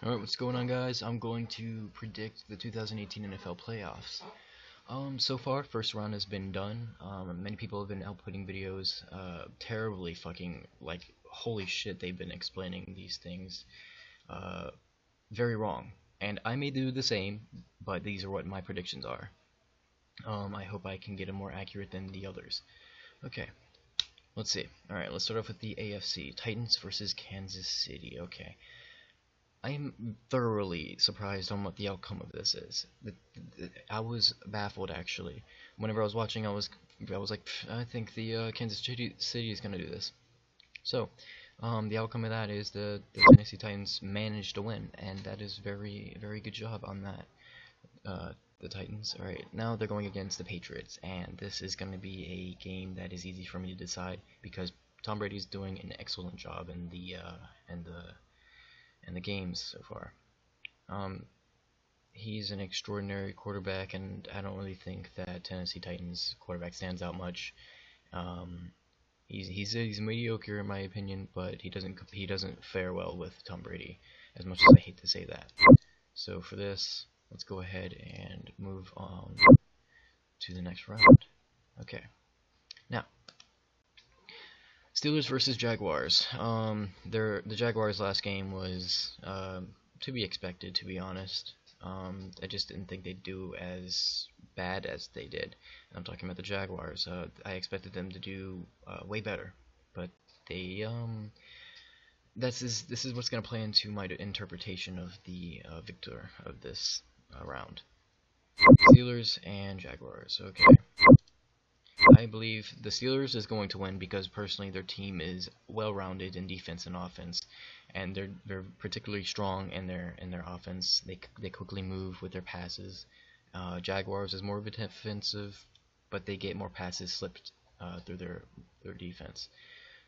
Alright, what's going on, guys? I'm going to predict the 2018 NFL playoffs. So far, first round has been done. Many people have been outputting videos, terribly fucking, like, holy shit, they've been explaining these things, uh, very wrong. And I may do the same, but these are what my predictions are. I hope I can get them more accurate than the others. Okay, let's see. Alright, let's start off with the AFC. Titans versus Kansas City. Okay. I am thoroughly surprised on what the outcome of this is. I was baffled, actually. Whenever I was watching, I was like, I think the Kansas City is gonna do this. So, the outcome of that is the Tennessee Titans managed to win, and that is very good job on that. The Titans. All right, now they're going against the Patriots, and this is going to be a game that is easy for me to decide because Tom Brady's doing an excellent job in the games so far. Um, he's an extraordinary quarterback, and I don't really think that Tennessee Titans quarterback stands out much. Um, he's mediocre in my opinion, but he doesn't fare well with Tom Brady, as much as I hate to say that. So for this, let's go ahead and move on to the next round. Okay, now Steelers versus Jaguars. The Jaguars' last game was to be expected, to be honest. I just didn't think they'd do as bad as they did. I'm talking about the Jaguars. I expected them to do way better, but they this is what's going to play into my interpretation of the victor of this round. Steelers and Jaguars. Okay. I believe the Steelers is going to win because personally their team is well-rounded in defense and offense, and they're particularly strong in their offense. They quickly move with their passes. Jaguars is more of a defensive, but they get more passes slipped through their defense.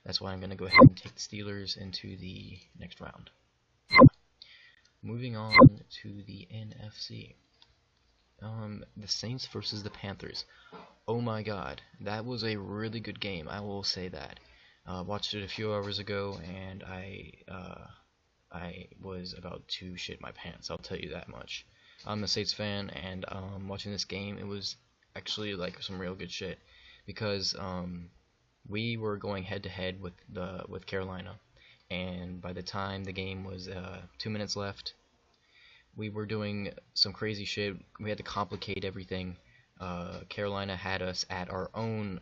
That's why I'm going to go ahead and take the Steelers into the next round. Moving on to the NFC. The Saints versus the Panthers. Oh my god, that was a really good game, I will say that. Watched it a few hours ago, and I was about to shit my pants, I'll tell you that much. I'm a Saints fan, and watching this game, it was actually like some real good shit, because we were going head to head with Carolina, and by the time the game was 2 minutes left, we were doing some crazy shit. We had to complicate everything. Carolina had us at our own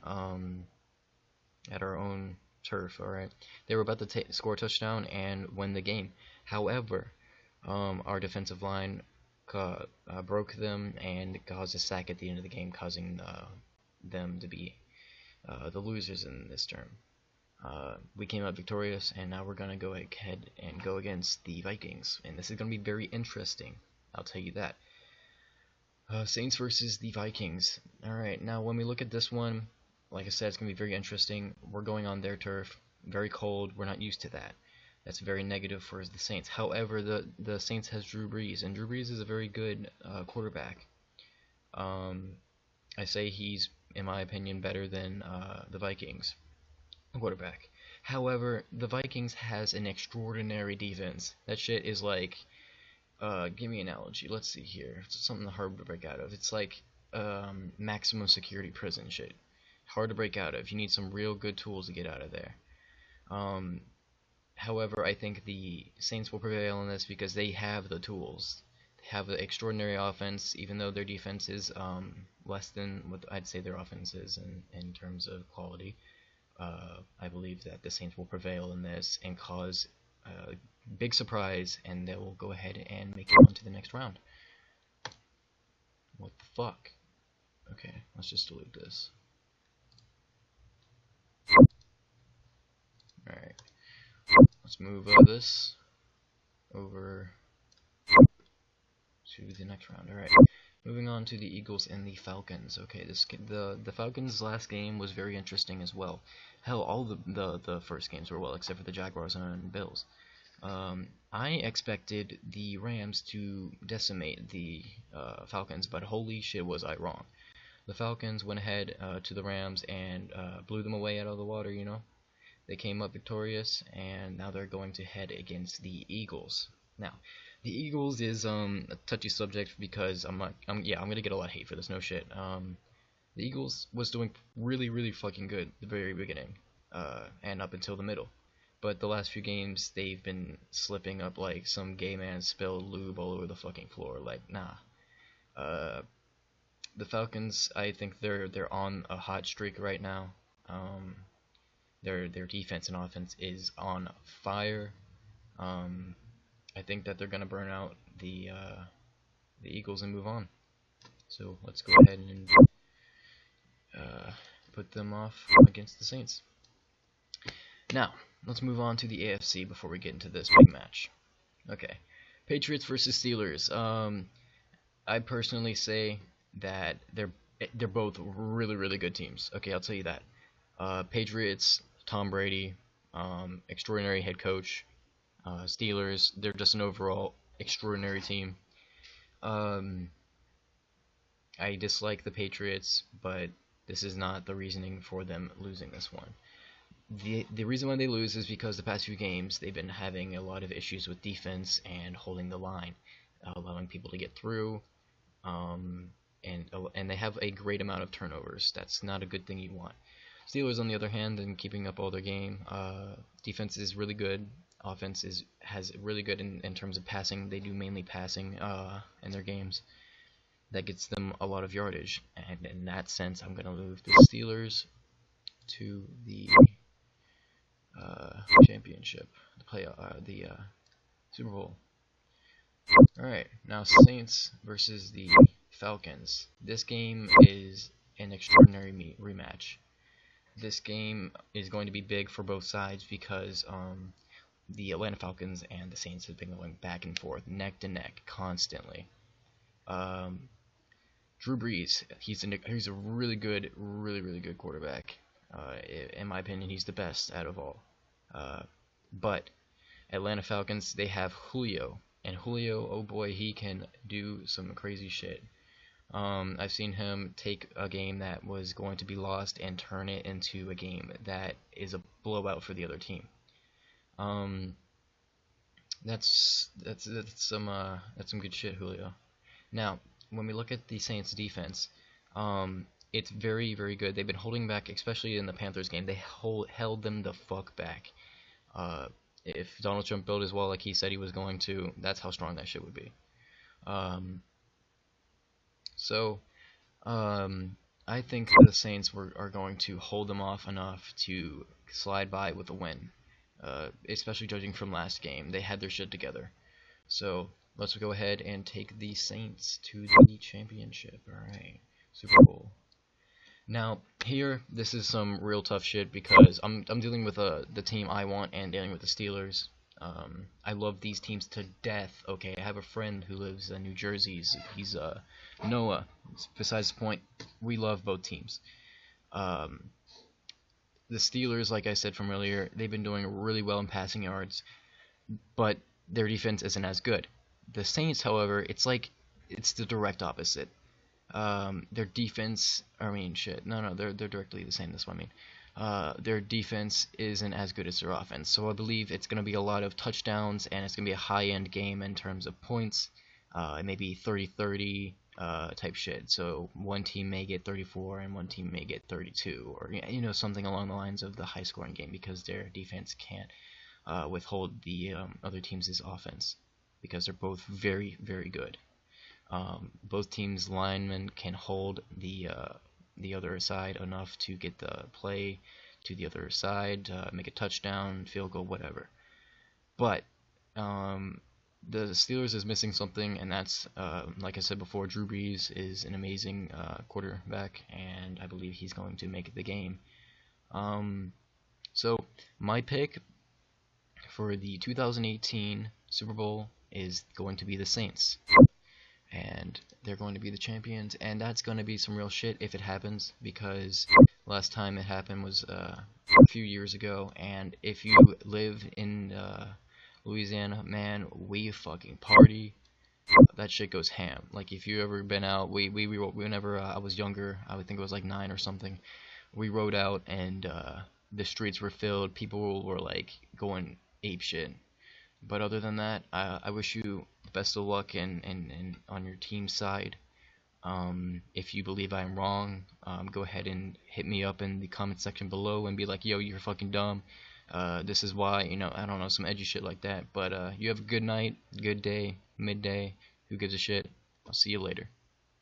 turf. All right, they were about to score a touchdown and win the game. However, our defensive line broke them and caused a sack at the end of the game, causing them to be the losers in this term. We came out victorious, and now we're going to go ahead and go against the Vikings, and this is going to be very interesting, I'll tell you that. Saints versus the Vikings. Alright, now when we look at this one, like I said, it's going to be very interesting. We're going on their turf, very cold, we're not used to that. That's very negative for the Saints. However, the Saints has Drew Brees, and Drew Brees is a very good quarterback. I say he's, in my opinion, better than the Vikings quarterback. However, the Vikings has an extraordinary defense. That shit is like, give me an analogy. Let's see here. It's something hard to break out of. It's like maximum security prison shit. Hard to break out of. You need some real good tools to get out of there. However, I think the Saints will prevail in this because they have the tools. They have an extraordinary offense, even though their defense is less than what I'd say their offense is in terms of quality. I believe that the Saints will prevail in this and cause a big surprise, and they will go ahead and make it on to the next round. What the fuck? Okay, let's just delete this. Alright, let's move this over to the next round. Alright, moving on to the Eagles and the Falcons. Okay, the Falcons' last game was very interesting as well. Hell, all the first games were well, except for the Jaguars and Bills. I expected the Rams to decimate the Falcons, but holy shit was I wrong. The Falcons went ahead to the Rams and blew them away out of the water, you know. They came up victorious, and now they're going to head against the Eagles. Now, The Eagles is a touchy subject because I'm gonna get a lot of hate for this. No shit. The Eagles was doing really fucking good at the very beginning, and up until the middle. But the last few games, they've been slipping up like some gay man spilled lube all over the fucking floor. Like, nah. Uh, the Falcons, I think they're on a hot streak right now. Um, their defense and offense is on fire. Um, I think that they're gonna burn out the Eagles and move on. So let's go ahead and uh, put them off against the Saints. Now, let's move on to the AFC before we get into this big match. Okay, Patriots versus Steelers. I personally say that they're both really good teams. Okay, I'll tell you that. Patriots, Tom Brady, extraordinary head coach. Steelers, they're just an overall extraordinary team. I dislike the Patriots, but this is not the reasoning for them losing this one. The reason why they lose is because the past few games they've been having a lot of issues with defense and holding the line, allowing people to get through, and they have a great amount of turnovers. That's not a good thing you want. Steelers, on the other hand, and keeping up all their game, defense is really good. Offense has really good in terms of passing. They do mainly passing in their games. That gets them a lot of yardage, and in that sense, I'm gonna move the Steelers to the championship, the Super Bowl. All right, now Saints versus the Falcons. This game is an extraordinary rematch. This game is going to be big for both sides because the Atlanta Falcons and the Saints have been going back and forth, neck to neck, constantly. Drew Brees, he's a really good quarterback. In my opinion, he's the best out of all. But Atlanta Falcons, they have Julio, and Julio, oh boy, he can do some crazy shit. I've seen him take a game that was going to be lost and turn it into a game that is a blowout for the other team. That's some good shit, Julio. Now, when we look at the Saints defense, it's very good. They've been holding back, especially in the Panthers game. They held them the fuck back. If Donald Trump built his wall like he said he was going to, that's how strong that shit would be. I think the Saints are going to hold them off enough to slide by with a win. Especially judging from last game, they had their shit together. So let's go ahead and take the Saints to the championship. Alright, Super Bowl. Now, here, this is some real tough shit because I'm dealing with the team I want and dealing with the Steelers. I love these teams to death. Okay, I have a friend who lives in New Jersey. He's Noah. Besides the point, we love both teams. The Steelers, like I said from earlier, they've been doing really well in passing yards, but their defense isn't as good. The Saints, however, it's the direct opposite. Their defense, they're directly the same. That's what I mean. Their defense isn't as good as their offense, so I believe it's going to be a lot of touchdowns, and it's going to be a high-end game in terms of points. Maybe 30-30 type shit. So one team may get 34 and one team may get 32, or something along the lines of the high-scoring game because their defense can't withhold the other team's offense because they're both very good. Both teams' linemen can hold the other side enough to get the play to the other side, make a touchdown, field goal, whatever. But the Steelers is missing something, and that's, like I said before, Drew Brees is an amazing quarterback, and I believe he's going to make the game. So my pick for the 2018 Super Bowl is going to be the Saints. And they're going to be the champions, and that's going to be some real shit if it happens, because last time it happened was a few years ago, and if you live in Louisiana, man, we fucking party. That shit goes ham. Like, if you ever been out, whenever I was younger, I would think it was like 9 or something, we rode out, and the streets were filled, people were like going ape shit. But other than that, I wish you best of luck and on your team's side. If you believe I'm wrong, go ahead and hit me up in the comment section below and be like, yo, you're fucking dumb. This is why, I don't know, some edgy shit like that. But you have a good night, good day, midday. Who gives a shit? I'll see you later.